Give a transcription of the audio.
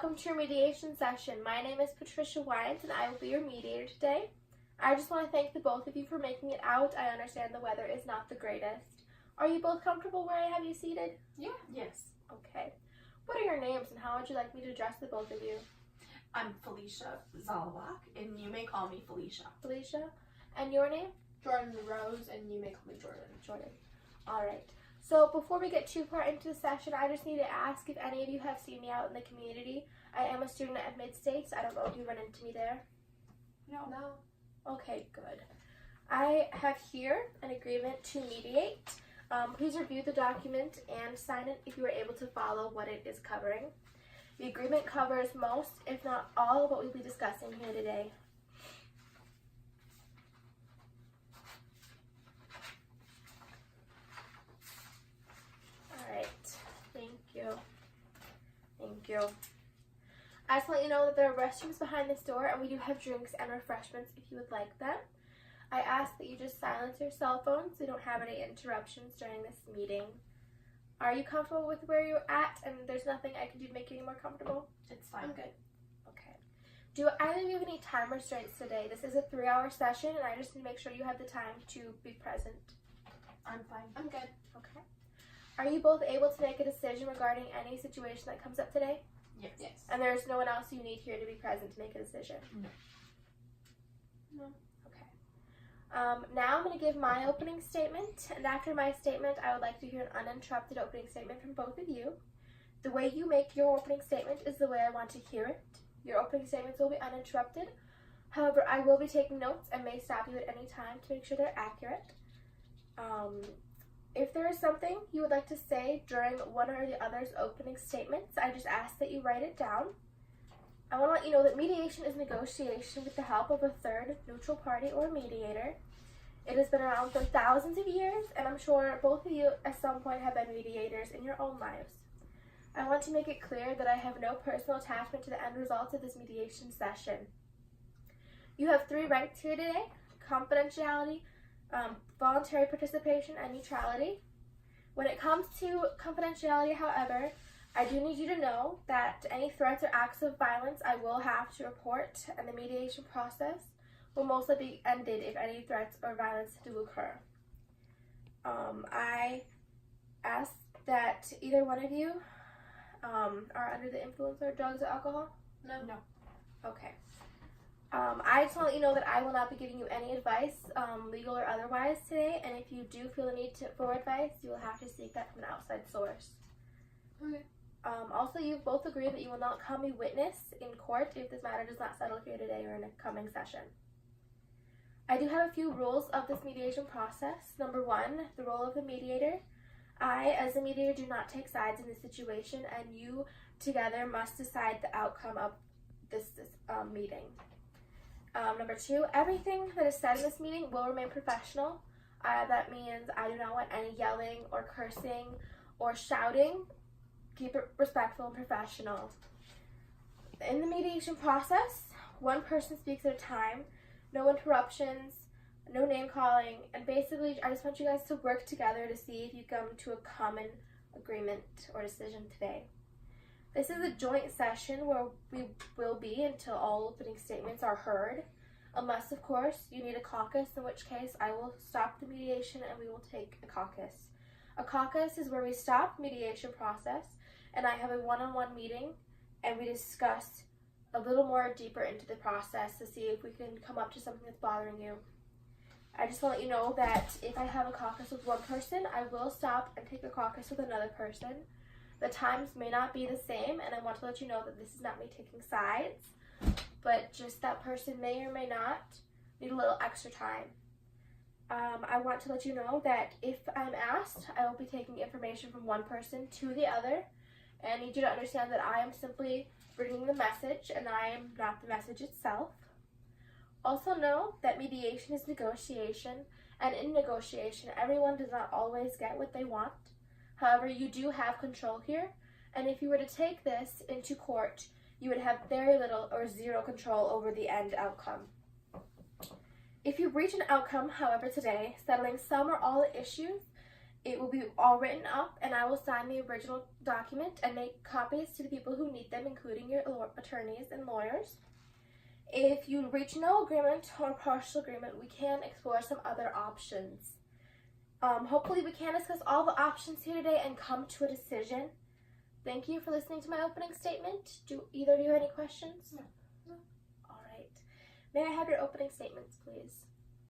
welcome to your mediation session. My name is Patricia Wines and I will be your mediator today. I just want to thank the both of you for making it out. I understand the weather is not the greatest. Are you both comfortable where I have you seated? Yeah. Yes. Okay. What are your names and how would you like me to address the both of you? I'm Felicia Zalawak, and you may call me Felicia. Felicia. And your name? Jordan Rose, and you may call me Jordan. Jordan. All right. So before we get too far into the session, I just need to ask if any of you have seen me out in the community. I am a student at Mid-States. I don't know if you run into me there. No. Okay, good. I have here an agreement to mediate. Please review the document and sign it if you are able to follow what it is covering. The agreement covers most, if not all, of what we'll be discussing here today. Thank you. I just want you to know that there are restrooms behind this door and we do have drinks and refreshments if you would like them. I ask that you just silence your cell phones so you don't have any interruptions during this meeting. Are you comfortable with where you're at and there's nothing I can do to make you any more comfortable? It's fine. I'm good. Okay. Do either of you have any time restraints today? This is a 3-hour session and I just need to make sure you have the time to be present. I'm fine. I'm good. Okay. Are you both able to make a decision regarding any situation that comes up today? Yes. And there's no one else you need here to be present to make a decision? No. Okay. Now I'm going to give my opening statement, and after my statement, I would like to hear an uninterrupted opening statement from both of you. The way you make your opening statement is the way I want to hear it. Your opening statements will be uninterrupted. However, I will be taking notes and may stop you at any time to make sure they're accurate. If there is something you would like to say during one or the other's opening statements, I just ask that you write it down. I want to let you know that mediation is negotiation with the help of a third neutral party or mediator. It has been around for thousands of years, and I'm sure both of you at some point have been mediators in your own lives. I want to make it clear that I have no personal attachment to the end results of this mediation session. You have 3 rights here today: confidentiality, voluntary participation, and neutrality. When it comes to confidentiality, however, I do need you to know that any threats or acts of violence I will have to report, and the mediation process will mostly be ended if any threats or violence do occur. I ask that either one of you are under the influence of drugs or alcohol? No. Okay. I just want to let you know that I will not be giving you any advice, legal or otherwise, today, and if you do feel the need for advice, you will have to seek that from an outside source. Okay. Also, you both agree that you will not call me witness in court if this matter does not settle here today or in a coming session. I do have a few rules of this mediation process. Number 1, the role of the mediator. I, as the mediator, do not take sides in this situation, and you together must decide the outcome of this meeting. Number 2, everything that is said in this meeting will remain professional. That means I do not want any yelling or cursing or shouting. Keep it respectful and professional. In the mediation process, one person speaks at a time, no interruptions, no name calling, and basically I just want you guys to work together to see if you come to a common agreement or decision today. This is a joint session where we will be until all opening statements are heard, unless, of course, you need a caucus, in which case I will stop the mediation and we will take a caucus. A caucus is where we stop mediation process and I have a one-on-one meeting and we discuss a little more deeper into the process to see if we can come up to something that's bothering you. I just want to let you know that if I have a caucus with one person, I will stop and take a caucus with another person. The times may not be the same, and I want to let you know that this is not me taking sides, but just that person may or may not need a little extra time. I want to let you know that if I'm asked, I will be taking information from one person to the other, and I need you to understand that I am simply bringing the message, and I am not the message itself. Also know that mediation is negotiation, and in negotiation, everyone does not always get what they want. However, you do have control here, and if you were to take this into court, you would have very little or zero control over the end outcome. If you reach an outcome, however, today, settling some or all the issues, It will be all written up, and I will sign the original document and make copies to the people who need them, including your attorneys and lawyers. If you reach no agreement or partial agreement, we can explore some other options. Hopefully we can discuss all the options here today and come to a decision. Thank you for listening to my opening statement. Do either of you have any questions? No. All right. May I have your opening statements, please?